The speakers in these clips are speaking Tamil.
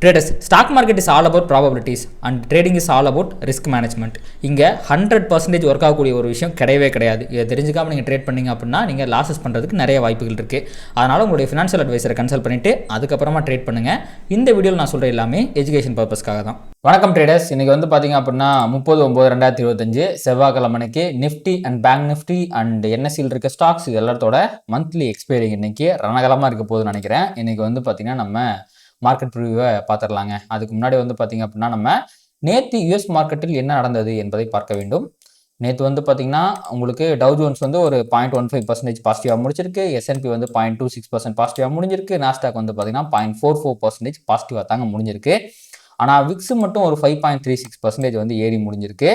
Traders, stock market is all about probabilities and trading is all about risk management. இங்கே 100% ஒர்க் ஆகக்கூடிய ஒரு விஷயம் கிடையவே கிடையாது. இதை தெரிஞ்சுக்காமல் நீங்கள் ட்ரேட் பண்ணிங்க அப்படின்னா நீங்கள் லாஸஸ் பண்ணுறதுக்கு நிறைய வாய்ப்புகள் இருக்குது. அதனால் உங்களுடைய ஃபினான்ஷியல் அட்வைசரை கன்சல்ட் பண்ணிவிட்டு அதுக்கப்புறமா ட்ரேட் பண்ணுங்கள். இந்த வீடியோவில் நான் சொல்கிற எல்லாமே எஜுகேஷன் பர்பஸ்க்காக தான். வணக்கம் ட்ரேடர்ஸ், இன்றைக்கி பார்த்தீங்க அப்படின்னா 30/9/2025 செவ்வாய்க்கிழமைக்கு Nifty and Bank Nifty and என்எஸ்சியில் இருக்க ஸ்டாக்ஸ் இது எல்லாத்தோட மந்த்லி எக்ஸ்பைரிங் இன்றைக்கி ரணகலமாக இருக்க போகுதுன்னு நினைக்கிறேன். இன்றைக்கி பார்த்தீங்கன்னா நம்ம மார்க்கெட் ப்ரிவியூவை பார்த்துடலாங்க. அதுக்கு முன்னாடி பார்த்தீங்க அப்படின்னா நம்ம நேற்று யூஎஸ் மார்க்கெட்டில் என்ன நடந்தது என்பதை பார்க்க வேண்டும். நேற்று பார்த்தீங்கன்னா உங்களுக்கு டவ் ஜோன்ஸ் ஒரு 0.15% பாசிட்டிவாக முடிச்சிருக்கு. எஸ்என்பி 0.26% பாசிட்டிவாக முடிஞ்சிருக்கு. நாஸ்டாக் பார்த்தீங்கன்னா 0.44% பாசிட்டிவாக தாங்க முடிஞ்சிருக்கு. ஆனால் விக்ஸ் மட்டும் ஒரு 5.36% ஏறி முடிஞ்சிருக்கு.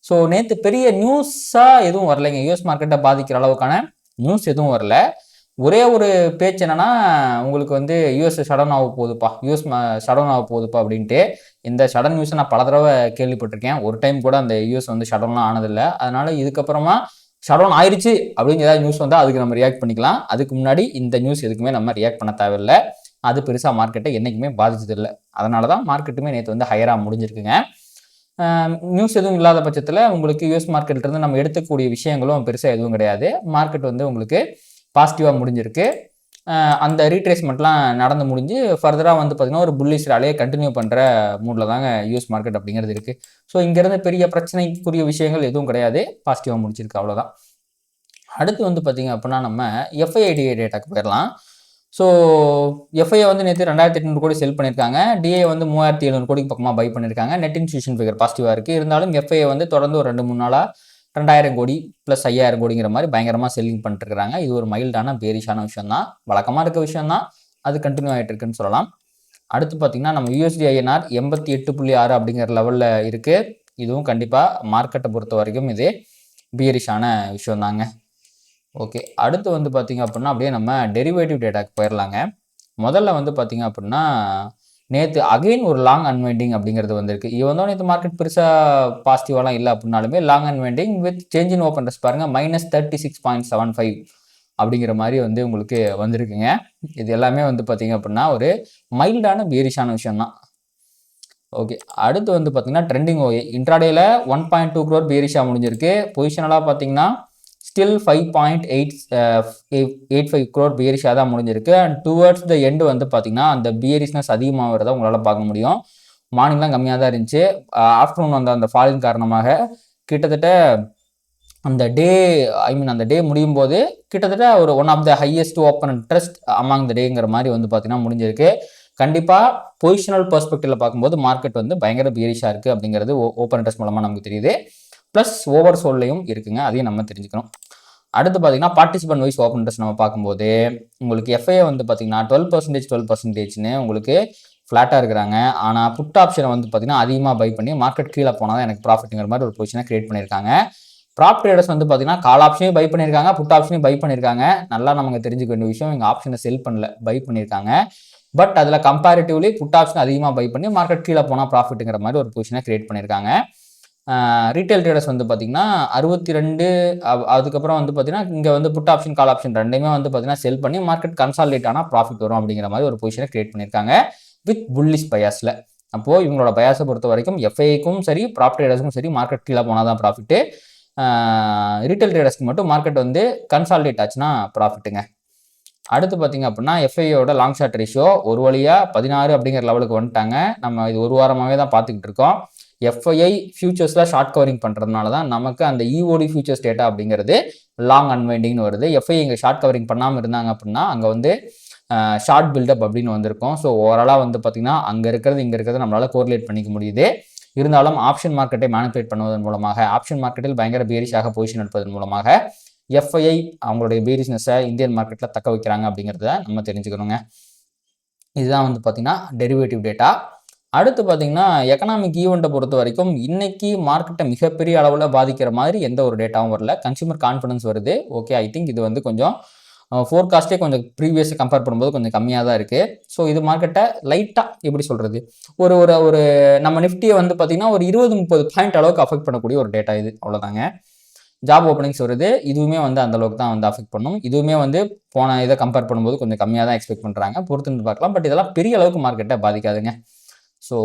ஸோ நேற்று பெரிய நியூஸாக எதுவும் வரலைங்க. யூஎஸ் மார்க்கெட்டை பாதிக்கிற அளவுக்கான நியூஸ் எதுவும் வரல. ஒரே ஒரு பேச்சு என்னன்னா, உங்களுக்கு யூஎஸ் ஷடவுன் ஆக போகுதுப்பா, யூஎஸ் ஷடவுன் ஆக போகுதுப்பா அப்படின்ட்டு. இந்த ஷடன் நியூஸை நான் பல தடவை கேள்விப்பட்டிருக்கேன். ஒரு டைம் கூட அந்த யூஎஸ் ஷடவுன்லாம் ஆனதில்லை. அதனால இதுக்கப்புறமா ஷடவுன் ஆயிடுச்சு அப்படின்னு ஏதாவது நியூஸ் அதுக்கு நம்ம ரியாக்ட் பண்ணிக்கலாம். அதுக்கு முன்னாடி இந்த நியூஸ் எதுக்குமே நம்ம ரியாக்ட் பண்ண தேவையில்லை. அது பெருசாக மார்க்கெட்டை என்றைக்குமே பாதிச்சதில்லை. அதனால தான் மார்க்கெட்டுமே நேற்று ஹையராக முடிஞ்சிருக்குங்க. நியூஸ் எதுவும் இல்லாத பட்சத்தில் உங்களுக்கு யூஎஸ் மார்க்கெட்லேருந்து நம்ம எடுத்துக்கூடிய விஷயங்களும் பெருசாக எதுவும் கிடையாது. மார்க்கெட் உங்களுக்கு பாசிட்டிவாக முடிஞ்சிருக்கு. அந்த ரீட்ரேஸ்மெண்ட்லாம் நடந்து முடிஞ்சு ஃபர்தராக பார்த்தீங்கன்னா ஒரு புல்லிஷ் ராலியை கண்டினியூ பண்ணுற மூடில் தாங்க யூஎஸ் மார்க்கெட் அப்படிங்கிறது இருக்குது. ஸோ இங்கேருந்து பெரிய பிரச்சனைக்குரிய விஷயங்கள் எதுவும் கிடையாது. பாசிட்டிவாக முடிச்சிருக்கு, அவ்வளோதான். அடுத்து பார்த்தீங்க அப்படின்னா நம்ம எஃப்ஐடிஏ டேட்டாக்கு போயிடலாம். ஸோ எஃப்ஐஏ நேற்று 2800 கோடி செல் பண்ணியிருக்காங்க. டிஏ 3700 கோடிக்கு பக்கமாக பை பண்ணியிருக்காங்க. நெட் இன்ஸ்டியூஷன் ஃபிகர் பாசிட்டிவாக இருக்குது. இருந்தாலும் எஃப்ஐஏ தொடர்ந்து ஒரு 2-3 நாளாக 2000 கோடி ப்ளஸ் 5000 கோடிங்கிற மாதிரி பயங்கரமாக செல்லிங் பண்ணிட்டு இருக்கிறாங்க. இது ஒரு மைல்டான பேரிஷான விஷயம் தான், வழக்கமாக இருக்க விஷயம் தான். அது கண்டினியூ ஆகிட்டு இருக்குன்னு சொல்லலாம். அடுத்து பார்த்தீங்கன்னா நம்ம யூஎஸ்டி ஐஎன்ஆர் 88.6 அப்படிங்கிற லெவலில் இருக்குது. இதுவும் கண்டிப்பாக மார்க்கெட்டை பொறுத்த வரைக்கும் இது பேரிஷான விஷயம் தாங்க. ஓகே, அடுத்து பார்த்தீங்க அப்படின்னா அப்படியே நம்ம டெரிவேட்டிவ் டேட்டாக்கு போயிடலாங்க. முதல்ல பார்த்தீங்க அப்படின்னா நேற்று அகைன் ஒரு லாங் அன்வைண்டிங் அப்படிங்கிறது வந்திருக்கு. நேற்று மார்க்கெட் பெருசாக பாசிட்டிவாலாம் இல்லை அப்படின்னாலுமே long unwinding with change in open interest பாருங்கள் -36.75 அப்படிங்கிற மாதிரி உங்களுக்கு வந்திருக்குங்க. இது எல்லாமே பார்த்தீங்க அப்படின்னா ஒரு மைல்டான பேரிஷான விஷயம் தான். ஓகே, அடுத்து பார்த்தீங்கன்னா ட்ரெண்டிங் ஓஏ இன்ட்ராடேல 1.2 crore பேரிஷாக முடிஞ்சிருக்கு. பொசிஷனலாக பார்த்தீங்கன்னா ஸ்டில் 5.85 crore பியரிஷாக தான் முடிஞ்சிருக்கு. அண்ட் டுவர்ட்ஸ் த எண்டு பார்த்தீங்கன்னா அந்த பியரிஷ்னஸ் அதிகமாகிறத உங்களால் பார்க்க முடியும். மார்னிங்லாம் கம்மியாக தான் இருந்துச்சு. ஆஃப்டர்நூன் அந்த ஃபாலின் காரணமாக கிட்டத்தட்ட அந்த டே முடியும் போது கிட்டத்தட்ட ஒரு one of the highest open interest among the டேங்கிற மாதிரி பார்த்தீங்கன்னா முடிஞ்சிருக்கு. கண்டிப்பாக பொசிஷனல் பெர்ஸ்பெக்டிவ்ல பார்க்கும்போது மார்க்கெட் பயங்கர பியரிஷாக இருக்குது அப்படிங்கிறது ஓப்பன் இன்ட்ரெஸ்ட் மூலமாக நமக்கு தெரியுது. ப்ளஸ் ஓவர் சோல்லையும் இருக்குங்க, அதையும் நம்ம தெரிஞ்சுக்கணும். அடுத்து பார்த்தீங்கன்னா பார்ட்டிசிபென்ட் வைஸ் ஓப்பன் இன்ட்ரெஸ்ட் நம்ம பார்க்கும்போது உங்களுக்கு எஃப்ஐஏ பார்த்தீங்கன்னா 12% உங்களுக்கு ஃப்ளாட்டாக இருக்கிறாங்க. ஆனால் புட் ஆப்ஷனை பார்த்தீங்கன்னா அதிகமாக பை பண்ணி மார்க்கெட் கீழே போனால் தான் எனக்கு ப்ராஃபிட்டுங்கிற மாதிரி ஒரு பொசிஷனை கிரியேட் பண்ணியிருக்காங்க. ப்ராப் ட்ரேடர்ஸ் பார்த்தீங்கன்னா கால் ஆப்ஷனையும் பை பண்ணியிருக்காங்க, புட் ஆப்ஷனையும் பை பண்ணியிருக்காங்க. நல்லா நமக்கு தெரிஞ்சுக்க வேண்டிய விஷயம், இங்கே ஆப்ஷனை செல் பண்ணல, பை பண்ணியிருக்காங்க. பட் அதில் கம்பேரிட்டிவ்லி புட் ஆப்ஷன் அதிகமாக பை பண்ணி மார்க்கெட் கீழே போனால் ப்ராஃபிட்டுங்கிற மாதிரி ஒரு பொசிஷனை கிரியேட் பண்ணியிருக்காங்க. ரீட்டைல் ட்ரேடர்ஸ் பார்த்தீங்கன்னா 62, அதுக்கப்புறம் பார்த்தீங்கன்னா இங்கே புட் ஆப்ஷன் கால் ஆப்ஷன் ரெண்டையுமே பார்த்தீங்கன்னா செல் பண்ணி மார்க்கெட் கன்சாலிடேட் ஆனால் ப்ராஃபிட் வரும் அப்படிங்கிற மாதிரி ஒரு பொசிஷனை கிரியேட் பண்ணியிருக்காங்க வித் புல்லிஷ் பயாஸில். அப்போது இவங்களோட பயாஸை பொறுத்த வரைக்கும் எஃப்ஐக்கும் சரி ப்ராப் ட்ரேடர்ஸ்க்கும் சரி மார்க்கெட் கீழே போனால் தான் ப்ராஃபிட்டு. ரீட்டைல் ட்ரேடர்ஸ்க்கு மட்டும் மார்க்கெட் கன்சாலிடேட் ஆச்சுன்னா ப்ராஃபிட்டுங்க. அடுத்து பார்த்தீங்க அப்படின்னா எஃப்ஐயோட லாங் ஷார்ட் ரேஷியோ ஒரு வழியாக 16 அப்படிங்கிற லெவலுக்கு வந்துட்டாங்க. நம்ம இது ஒரு வாரமாகவே தான் பார்த்துக்கிட்டு இருக்கோம். எஃப்ஐஐ ஃபியூச்சர்ஸில் ஷார்ட் கவரிங் பண்ணுறதுனால தான் நமக்கு அந்த இஓடி ஃபியூச்சர்ஸ் டேட்டா அப்படிங்கிறது லாங் அன்வைண்டிங்னு வருது. எஃப்ஐ இங்கே ஷார்ட் கவரிங் பண்ணாமல் இருந்தாங்க அப்படின்னா அங்கே ஷார்ட் பில்டப் அப்படின்னு வந்திருக்கும். ஸோ ஓவராலாக பார்த்தீங்கன்னா அங்கே இருக்கிறது இங்கே இருக்கிறது நம்மளால் கோரிலேட் பண்ணிக்க முடியுது. இருந்தாலும் ஆப்ஷன் மார்க்கெட்டை மேனிபுலேட் பண்ணுவதன் மூலமாக ஆப்ஷன் மார்க்கெட்டில் பயங்கர பேரிஷாக பொசிஷன் எடுப்பதன் மூலமாக எஃப்ஐஐ அவங்களுடைய பேரிஷ்னஸை இந்தியன் மார்க்கெட்டில் தக்க வைக்கிறாங்க அப்படிங்கிறத நம்ம தெரிஞ்சுக்கணுங்க. இதுதான் பார்த்தீங்கன்னா டெரிவேட்டிவ் டேட்டா. அடுத்து பார்த்தீங்கன்னா எக்கனாமிக் ஈவெண்ட்டை பொறுத்த வரைக்கும் இன்னைக்கு மார்க்கெட்டை மிகப்பெரிய அளவில் பாதிக்கிற மாதிரி எந்த ஒரு டேட்டாவும் வரல. கன்சியூமர் கான்ஃபிடன்ஸ் வருது. ஓகே, ஐ திங்க் இது கொஞ்சம் ஃபோர்காஸ்ட்டே கொஞ்சம் ப்ரீவியஸை கம்பேர் பண்ணும்போது கொஞ்சம் கம்மியாக தான் இருக்குது. ஸோ இது மார்க்கெட்டை லைட்டாக எப்படி சொல்கிறது, ஒரு ஒரு ஒரு நம்ம நிஃப்டியை பார்த்தீங்கன்னா ஒரு 20-30 பாயிண்ட் அளவுக்கு அஃபெக்ட் பண்ணக்கூடிய ஒரு டேட்டா இது, அவ்வளோதாங்க. ஜாப் ஓப்பனிங்ஸ் வருது. இதுவுமே வந்து அந்த அளவுக்கு தான் வந்து அஃபெக்ட் பண்ணும். இதுவுமே வந்து போன இதை கம்பேர் பண்ணும்போது கொஞ்சம் கம்மியாக தான் எக்ஸ்பெக்ட் பண்ணுறாங்க. பொறுத்து பார்க்கலாம். பட் இதெல்லாம் பெரிய அளவுக்கு மார்க்கெட்டை பாதிக்காதுங்க. ஸோ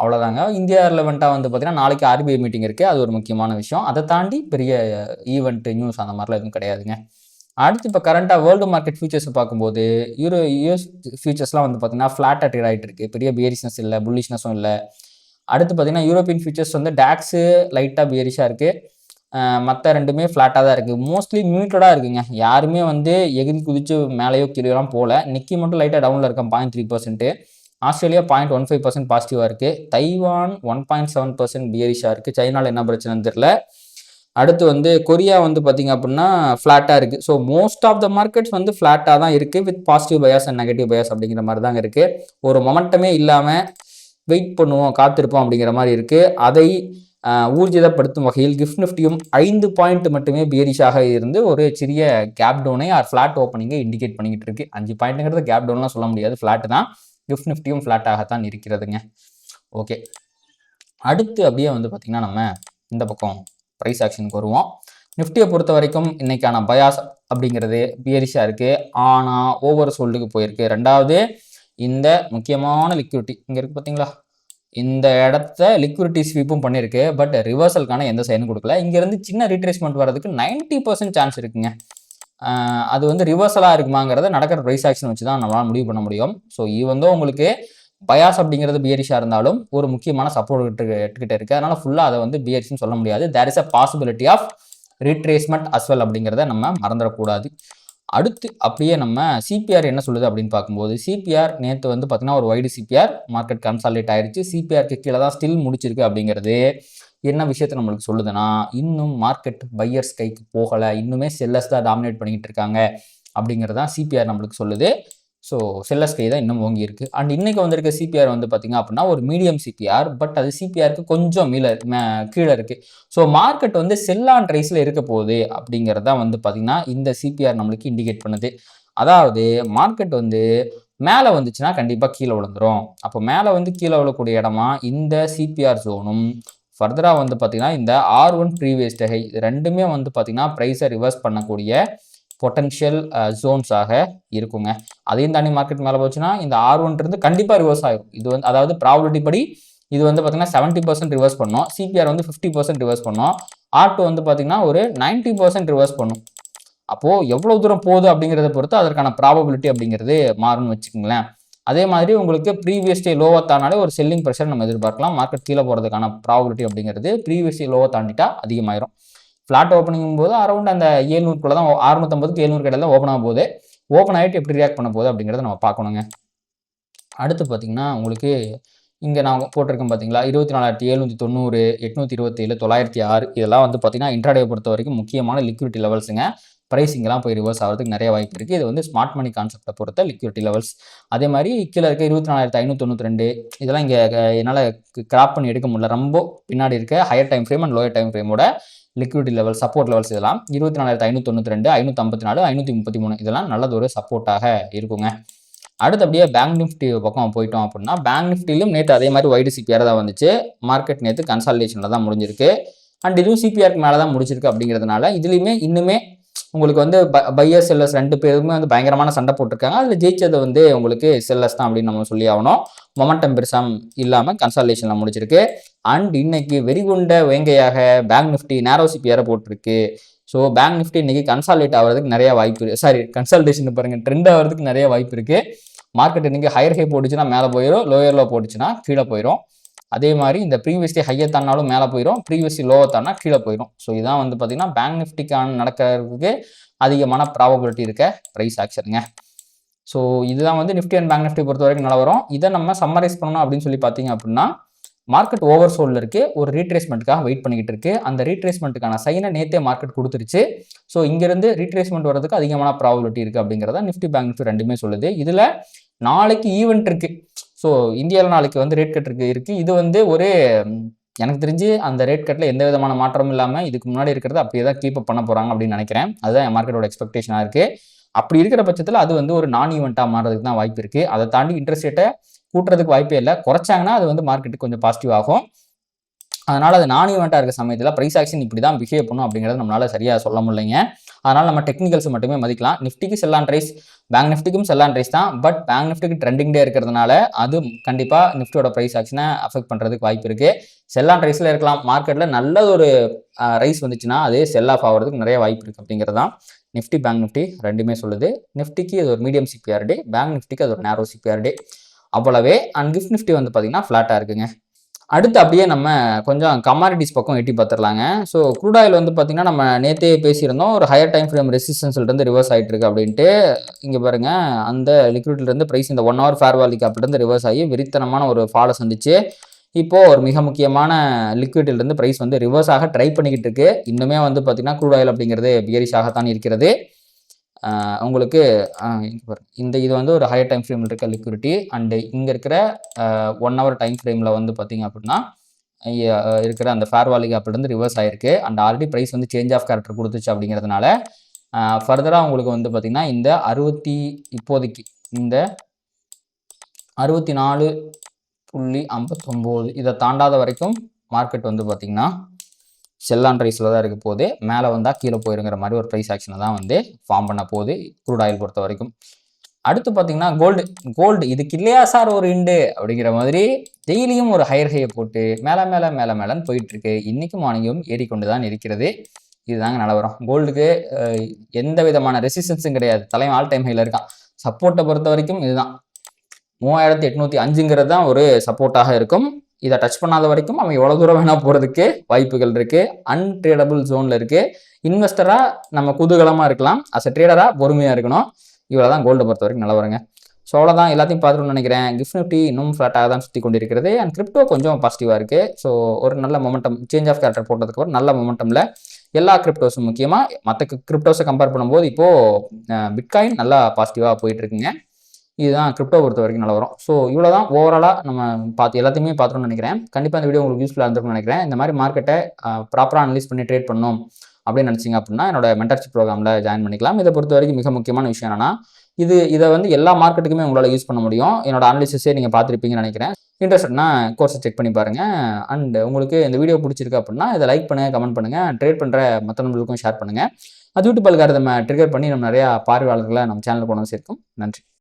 அவ்வளோதாங்க. இந்தியா ரிலவெண்ட்டாக வந்து பார்த்தீங்கன்னா நாளைக்கு RBI மீட்டிங் இருக்குது. அது ஒரு முக்கியமான விஷயம். அதை தாண்டி பெரிய ஈவெண்ட் நியூஸ் அந்த மாதிரிலாம் எதுவும் கிடையாதுங்க. அடுத்து இப்போ கரண்ட்டாக வேர்ல்டு மார்க்கெட் ஃபியூச்சர்ஸ் பார்க்கும்போது US ஃபியூச்சர்ஸ்லாம் வந்து பார்த்தீங்கன்னா ஃப்ளாட்டாக ட்ரேட் ஆகிட்டு இருக்கு. பெரிய பியரிஷ்னஸ் இல்லை, புல்லிஷ்னஸும் இல்லை. அடுத்து பார்த்தீங்கன்னா யூரோப்பியன் ஃபியூச்சர்ஸ் வந்து டாக்ஸு லைட்டாக பியரிஷாக இருக்குது. மற்ற ரெண்டுமே ஃப்ளாட்டாக தான் இருக்குது. மோஸ்ட்லி மியூட்டடாக இருக்குங்க. யாருமே வந்து எகிரி குதிச்சு மேலேயோ கீழேலாம் போகல. நிக்கி மட்டும் லைட்டாக டவுனில் இருக்கான் 0.3%. ஆஸ்திரேலியா 0.15% பாசிட்டிவாக இருக்குது. தைவான் 1.7% பியரிஷாக இருக்குது. சைனாவில் என்ன பிரச்சனைன்னு தெரியல. அடுத்து வந்து கொரியா வந்து பார்த்திங்க அப்படின்னா ஃப்ளாட்டாக இருக்குது. So most of the markets வந்து ஃப்ளாட்டாக தான் இருக்குது with positive bias and negative bias அப்படிங்கிற மாதிரி தாங்க இருக்குது. ஒரு மொமெண்டமே இல்லாமல் வெயிட் பண்ணுவோம், காத்திருப்போம் அப்படிங்கிற மாதிரி இருக்குது. அதை ஊர்ஜிதப்படுத்தும் வகையில் கிஃப்ட் நிஃப்டியும் 5 பாயிண்ட் மட்டுமே பியரிஷாக இருந்து ஒரு சிறிய கேப் டவுனை ஃப்ளாட் ஓப்பனிங்கை இண்டிகேட் பண்ணிக்கிட்டு இருக்கு. 5 பாயிண்ட்டுங்கிறது கேப் டவுன்லாம் சொல்ல முடியாது, ஃப்ளாட்டு தான். கிஃப்ட் நிஃப்டியும் ஃப்ளாட்டாகத்தான் இருக்கிறதுங்க. ஓகே, அடுத்து அப்படியே வந்து பார்த்திங்கன்னா நம்ம இந்த பக்கம் ப்ரைஸ் ஆக்ஷனுக்கு வருவோம். நிஃப்டியை பொறுத்த வரைக்கும் இன்னைக்கான பயாஸ் அப்படிங்கிறது பியரிஷாக இருக்குது. ஆனால் ஓவர் சோல்டுக்கு போயிருக்கு. ரெண்டாவது, இந்த முக்கியமான லிக்விடிட்டி இங்கே இருக்குது பார்த்தீங்களா, இந்த இடத்த லிக்விடிட்டி ஸ்வீப்பும் பண்ணியிருக்கு. பட் ரிவர்சலுக்கான எந்த சைனும் கொடுக்கல. இங்கேருந்து சின்ன ரீட்ரேஸ்மெண்ட் வரதுக்கு 90% சான்ஸ் இருக்குங்க. அது வந்து ரிவர்சலாக இருக்குமாங்கிறத நடக்கிற ப்ரைஸ் ஆக்ஷன் வச்சு தான் நம்மளால் முடிவு பண்ண முடியும். ஸோ இது வந்து உங்களுக்கு பயாஸ் அப்படிங்கிறது பியரிஷாக இருந்தாலும் ஒரு முக்கியமான சப்போர்ட் கிட்ட இருக்குது. அதனால் ஃபுல்லாக அதை வந்து பியரிஷ்னு சொல்ல முடியாது. There is a possibility of retracement as well அப்படிங்கிறத நம்ம மறந்துடக்கூடாது. அடுத்து அப்படியே நம்ம சிபிஆர் என்ன சொல்லுது அப்படின்னு பார்க்கும்போது, சிபிஆர் நேற்று வந்து பார்த்தீங்கன்னா ஒரு வைடு சிபிஆர் மார்க்கெட் கன்சாலிடேட் ஆயிடுச்சு. சிபிஆருக்கு கீழே தான் ஸ்டில் முடிச்சிருக்கு. அப்படிங்கிறது என்ன விஷயத்தை நம்மளுக்கு சொல்லுதுன்னா, இன்னும் மார்க்கெட் பையர்ஸ் கைக்கு போகலை, இன்னுமே செல்லர்ஸ் தான் டாமினேட் பண்ணிக்கிட்டு இருக்காங்க அப்படிங்கிறதான் சிபிஆர் நம்மளுக்கு சொல்லுது. ஸோ செல்லர்ஸ் கை தான் இன்னும் ஓங்கி இருக்கு. அண்ட் இன்னைக்கு வந்திருக்க சிபிஆர் வந்து பார்த்தீங்க அப்படின்னா ஒரு மீடியம் சிபிஆர். பட் அது சிபிஆருக்கு கொஞ்சம் கீழே இருக்கு. ஸோ மார்க்கெட் வந்து செல் ஆன் ரைஸில் இருக்க போகுது அப்படிங்கிறதா வந்து பார்த்தீங்கன்னா இந்த சிபிஆர் நம்மளுக்கு இண்டிகேட் பண்ணுது. அதாவது மார்க்கெட் வந்து மேலே வந்துச்சுன்னா கண்டிப்பாக கீழே விழுந்துரும். அப்போ மேலே வந்து கீழே விழக்கூடிய இடமா இந்த சிபிஆர் ஜோனும், ஃபர்தராக வந்து பார்த்தீங்கன்னா இந்த R1 ப்ரீவியஸ் டை ரெண்டுமே வந்து பார்த்தீங்கன்னா ப்ரைஸை ரிவர்ஸ் பண்ணக்கூடிய பொட்டன்ஷியல் ஜோன்ஸாக இருக்குங்க. அதையும் தாண்டி மார்க்கெட் மேலே போச்சுன்னா இந்த R1 இருந்து கண்டிப்பாக ரிவர்ஸ் ஆகும். இது வந்து அதாவது ப்ராபபிலிட்டி படி இது வந்து பார்த்தீங்கன்னா 70% ரிவர்ஸ் பண்ணும். சிபிஆர் வந்து 50% ரிவர்ஸ் பண்ணும். R2 வந்து பார்த்தீங்கன்னா ஒரு 90% ரிவர்ஸ் பண்ணும். அப்போது எவ்வளோ தூரம் போகுது அப்படிங்கிறத பொறுத்து அதற்கான ப்ராபபிலிட்டி அப்படிங்கிறது மாறும்னு வச்சுக்கோங்களேன். அதே மாதிரி உங்களுக்கு ப்ரீவியஸ் டே லோவை தாண்டாலே ஒரு செல்லிங் ப்ரெஷர் நம்ம எதிர்பார்க்கலாம். மார்க்கெட் கீழே போகிறதுக்கான ப்ராபபிலிட்டி அப்படிங்கிறது ப்ரீவியஸ் டே லோவை தாண்டிட்டா அதிகமாயிரும். ஃப்ளாட் ஓப்பனிங் போது அரௌண்ட் அந்த 700 தான் 650க்கு 700 கிடையாது தான் ஓப்பன் ஆகும் போது, ஓப்பன் ஆகிட்டு எப்படி ரியாக்ட் பண்ண போகுது அப்படிங்கிறத நம்ம பார்க்கணுங்க. அடுத்து பார்த்தீங்கன்னா உங்களுக்கு இங்கே நான் போட்டிருக்கேன் பார்த்தீங்களா, 24,790, 827, 906 இதெல்லாம் வந்து பார்த்தீங்கன்னா இன்ட்ராடே பொறுத்த வரைக்கும் முக்கியமான லிக்விடிட்டி லெவல்ஸுங்க. ப்ரைஸிங்கெல்லாம் போய் ரிவர்ஸ் ஆகிறதுக்கு நிறைய வாய்ப்பு இருக்குது. இது வந்து ஸ்மார்ட் மணி கான்செப்டை பொறுத்த லிக்விடிட்டி லெவல்ஸ். அதே மாதிரி கீழே இருக்க 24,592 இதெல்லாம் இங்கே என்னால் கிராப் பண்ணி எடுக்க முடியல. ரொம்ப பின்னாடி இருக்க higher time frame and lower time ஃப்ரேமோட லிக்விடிட்டி லெவல் சப்போர்ட் லெவல்ஸ் இதெல்லாம் 24,592, 554, 533 இதெல்லாம் நல்லது ஒரு சப்போர்ட்டாக இருக்குங்க. அடுத்து அப்படியே பேங்க் நிஃப்டி பக்கம் போயிட்டோம் அப்படின்னா, பேங்க் நிஃப்டிலும் நேற்று அதே மாதிரி வைடு சிபிஆர் தான் வந்துச்சு. மார்க்கெட் நேற்று கன்சாலிடேஷனில் தான் முடிஞ்சிருக்கு. அண்ட் இதுவும் சிபிஆருக்கு மேலே தான் முடிச்சிருக்கு. அப்படிங்கிறதுனால இதுலையுமே இன்னுமே உங்களுக்கு வந்து பையர் செல்லர்ஸ் ரெண்டு பேருமே வந்து பயங்கரமான சண்டை போட்டிருக்காங்க. அதில் ஜெயிச்சது வந்து உங்களுக்கு செல்லர்ஸ் தான் அப்படின்னு நம்ம சொல்லி ஆகணும். மொமெண்டம் பெருசாக இல்லாமல் கன்சாலிடேஷனில் முடிச்சிருக்கு. அண்ட் இன்னைக்கு வெறிகுண்ட வேங்கையாக பேங்க் நிஃப்டி நேரோ சிபிஆரை போட்டிருக்கு. ஸோ பேங்க் நிஃப்டி இன்னைக்கு கன்சாலிடேட் ஆகிறதுக்கு நிறைய வாய்ப்பு இருக்குது. கன்சாலிடேஷன் பாருங்கள், ட்ரெண்ட் ஆகிறதுக்கு நிறைய வாய்ப்பு இருக்குது. மார்க்கெட் இன்னைக்கு ஹையர் ஹை போட்டுச்சுன்னா மேலே போயிடும், லோயரில் போட்டுச்சுன்னா கீழே போயிடும். அதே மாதிரி இந்த ப்ரீவியஸ் டே ஹையை தாண்டாலும் மேலே போயிடும், ப்ரீவியஸ் டே லோவை தாண்டா கீழே போயிடும். ஸோ இதான் வந்து பார்த்தீங்கன்னா பேங்க் நிஃப்டிக்கான நடக்கிறதுக்கு அதிகமான ப்ராபபிலிட்டி இருக்க ப்ரைஸ் ஆக்ஷனுங்க. ஸோ இதுதான் வந்து நிஃப்டி அண்ட் பேங்க் நிஃப்டி பொறுத்த வரைக்கும் நல்லா வரும். இதை நம்ம சம்மரைஸ் பண்ணணும் அப்படின்னு சொல்லி பார்த்தீங்க அப்படின்னா, மார்க்கெட் ஓவர் சோல்டில் இருக்குது, ஒரு ரீட்ரேஸ்மெண்ட்டுக்காக வெயிட் பண்ணிக்கிட்டு இருக்குது. அந்த ரீட்ரேஸ்மெண்ட்டுக்கான சைனை நேற்றே மார்க்கெட் கொடுத்துருச்சு. ஸோ இங்கேருந்து ரீட்ரேஸ்மெண்ட் வரதுக்கு அதிகமான ப்ராபபிலிட்டி இருக்குது அப்படிங்கிறத நிஃப்டி பேங்க் நிஃப்டி ரெண்டுமே சொல்லுது. இதில் நாளைக்கு ஈவெண்ட் இருக்குது. ஸோ இந்தியாவில் நாளைக்கு வந்து ரேட் கட் இருக்குது. இது வந்து ஒரு எனக்கு தெரிஞ்சு அந்த ரேட் கட்டில் எந்த விதமான மாற்றமும் இல்லாமல் இதுக்கு முன்னாடி இருக்கிறது அப்படியே தான் கீப் அப் பண்ண போகிறாங்க அப்படின்னு நினைக்கிறேன். அதுதான் என் மார்க்கெட்டோட எக்ஸ்பெக்டேஷனாக இருக்குது. அப்படி இருக்கிற பட்சத்தில் அது வந்து ஒரு நான் ஈவெண்ட்டாக மாறதுக்கு தான் வாய்ப்பு இருக்குது. அதை தாண்டி இன்ட்ரெஸ்ட் ரேட்டை கூட்டுறதுக்கு வாய்ப்பே இல்லை. குறைச்சாங்கன்னா அது வந்து மார்க்கெட்டுக்கு கொஞ்சம் பாசிட்டிவ் ஆகும். அதனால் அது நான் ஈவெண்ட்டாக இருக்க சமயத்தில் ப்ரைஸ் ஆக்ஷன் இப்படி தான் பிஹேவ் பண்ணும் அப்படிங்கிறது நம்மளால் சரியாக சொல்ல முடியலைங்க. அதனால் நம்ம டெக்னிக்கல்ஸ் மட்டுமே மதிக்கலாம். நிஃப்டிக்கு செல் அண்ட் ரைஸ், பேங்க் நிஃப்டிக்கும் செல் அண்ட் ரைஸ் தான். பட் பேங்க் நிஃப்டிக்கு ட்ரெண்டிங் டே இருக்கிறதுனால அது கண்டிப்பாக நிஃப்டியோட ப்ரைஸ் ஆக்ஷனை அஃபெக்ட் பண்ணுறதுக்கு வாய்ப்பு இருக்குது. செல் அண்ட் ரைஸில் இருக்கலாம். மார்க்கெட்டில் நல்ல ஒரு ரைஸ் வந்துச்சுன்னா அதே செல் ஆஃப் ஆகிறதுக்கு நிறைய வாய்ப்பு இருக்குது அப்படிங்கிறது தான் நிஃப்டி பேங்க் நிஃப்டி ரெண்டுமே சொல்லுது. நிஃப்டிக்கு அது ஒரு மீடியம் சிபிஆர் டே, பேங்க் நிஃப்டிக்கு அது ஒரு நேரோ சிபிஆர் டே அவ்வளவே. அண்ட் கிஃப்ட் நிஃப்டி வந்து பார்த்திங்கன்னா ஃப்ளாட்டாக இருக்குங்க. அடுத்து அப்படியே நம்ம கொஞ்சம் கமாடிட்டிஸ் பக்கம் எட்டி பார்த்துடலாங்க. ஸோ க்ரூட் ஆயில் வந்து பார்த்திங்கன்னா நம்ம நேற்றே பேசியிருந்தோம், ஒரு ஹையர் டைம் ஃப்ரேம் ரெசிஸ்டன்ஸ்லேருந்து ரிவர்ஸ் ஆகிட்டு இருக்கு அப்படின்ட்டு. இங்கே பாருங்கள், அந்த லிக்விடிட்டிலேருந்து ப்ரைஸ் இந்த 1 hour ஃபேர் வேல்யூ கேப்லேருந்து ரிவர்ஸ் ஆகி வெறித்தனமான ஒரு ஃபாலை சந்திச்சு இப்போது ஒரு மிக முக்கியமான லிக்விடிட்டிலேருந்து ப்ரைஸ் வந்து ரிவர்ஸ் ஆக ட்ரை பண்ணிக்கிட்டு இருக்கு. இன்னுமே வந்து பார்த்திங்கன்னா க்ரூட் ஆயில் அப்படிங்கிறது பியரிஷாகத்தான் இருக்கிறது. உங்களுக்கு இந்த இது வந்து ஒரு ஹையர் டைம் ஃப்ரேமில் இருக்க லிக்விடிட்டி. அண்டு இங்கே இருக்கிற 1 hour டைம் ஃப்ரேமில் வந்து பார்த்திங்க அப்படின்னா இருக்கிற அந்த ஃபேர் வேல்யூ கேப்லேருந்து ரிவர்ஸ் ஆகிருக்கு. அண்ட் ஆல்ரெடி ப்ரைஸ் வந்து சேஞ்ச் ஆஃப் கேரக்டர் கொடுத்துச்சு அப்படிங்கிறதுனால ஃபர்தராக உங்களுக்கு வந்து பார்த்திங்கன்னா இந்த இப்போதைக்கு இந்த 64.59 இதை தாண்டாத வரைக்கும் மார்க்கெட் வந்து பார்த்திங்கன்னா செல் அண்ட் ரைஸில் தான் இருக்க போகுது. மேலே வந்தால் கீழே போயிருங்கிற மாதிரி ஒரு ப்ரைஸ் ஆக்ஷனை தான் வந்து ஃபார்ம் பண்ண போகுது க்ரூட் ஆயில் பொறுத்த வரைக்கும். அடுத்து பார்த்தீங்கன்னா கோல்டு இதுக்கு இல்லையா சார் ஒரு இண்டு அப்படிங்கிற மாதிரி டெய்லியும் ஒரு ஹையர் ஹையை போட்டு மேலேன்னு போயிட்டுருக்கு. இன்றைக்கும் மார்னிங்கும் ஏறிக்கொண்டு தான் இருக்கிறது. இதுதாங்க நிலவரம். கோல்டுக்கு எந்த விதமான ரெசிஸ்டன்ஸும் கிடையாது. தலைவன் ஆல் டைம் ஹையில் இருக்கான். சப்போர்ட்டை பொறுத்த வரைக்கும் இதுதான் 3805 தான் ஒரு சப்போர்ட்டாக இருக்கும். இதை டச் பண்ணாத வரைக்கும் அவன் எவ்வளோ தூரம் வேணால் போகிறதுக்கு வாய்ப்புகள் இருக்குது. அன்ட்ரேடபிள் ஜோனில் இருக்குது. இன்வெஸ்டராக நம்ம குதூகலமாக இருக்கலாம், அஸ் அ ட்ரேடராக பொறுமையாக இருக்கணும். இவ்வளோ தான் கோல்டை பொறுத்த வரைக்கும் நிலவரங்க. ஸோ அவ்வளோதான், எல்லாத்தையும் பார்த்துட்டு நினைக்கிறேன். கிஃப்ட் நிஃப்டி இன்னும் ஃப்ளாட்டாக தான் சுற்றி கொண்டு இருக்கிறது. அண்ட் கிரிப்டோ கொஞ்சம் பாசிட்டிவாக இருக்குது. ஸோ ஒரு நல்ல மொமெண்டம், சேஞ்ச் ஆஃப் கேரக்டர் போட்டதுக்கப்புறம் நல்ல மொமெண்டமில் எல்லா கிரிப்டோஸும், முக்கியமாக மற்ற கிரிப்டோஸை கம்பேர் பண்ணும்போது இப்போது பிட்காயின் நல்லா பாசிட்டிவாக போயிட்டுருக்குங்க. இதுதான் கிரிப்டோ பொறுத்த வரைக்கும் நிலவரம். ஸோ இவ்வளோ தான் ஓவராலாக நம்ம எல்லாத்தையுமே பார்த்துணும்னு நினைக்கிறேன். கண்டிப்பாக இந்த வீடியோ உங்களுக்கு யூஸ்ஃபுல்லாக இருந்திருக்கும்னு நினைக்கிறேன். இந்த மாதிரி மார்க்கெட்டை ப்ராப்பராக அனலைஸ் பண்ணி ட்ரேட் பண்ணணும் அப்படின்னு நினச்சிங்க அப்படின்னா என்னோட மென்டர்ஷிப் ப்ரோக்ராமில் ஜாயின் பண்ணிக்கலாம். இதை பொறுத்த வரைக்கும் மிக முக்கியமான விஷயம் என்னன்னா, இதை வந்து எல்லா மார்க்கெட்டுக்குமே உங்களால் யூஸ் பண்ண முடியும். என்னோட அனாலிசிஸே நீங்கள் பார்த்துருப்பீங்கன்னு நினைக்கிறேன். இன்ட்ரெஸ்ட்னா கோர்ஸை செக் பண்ணி பாருங்கள். அண்ட் உங்களுக்கு இந்த வீடியோ பிடிச்சிருக்கு அப்படின்னா இதை லைக் பண்ணுங்கள், கமெண்ட் பண்ணுங்கள், ட்ரேட் பண்ணுற மற்ற நண்பர்களுக்கும் ஷேர் பண்ணுங்கள். அது யூடியூப் அல்காரிதம் ட்ரிகர் பண்ணி நம்ம நிறையா பார்வையாளர்களை நம்ம சேனலுக்கு கொண்டு வந்து சேர்க்கும். நன்றி.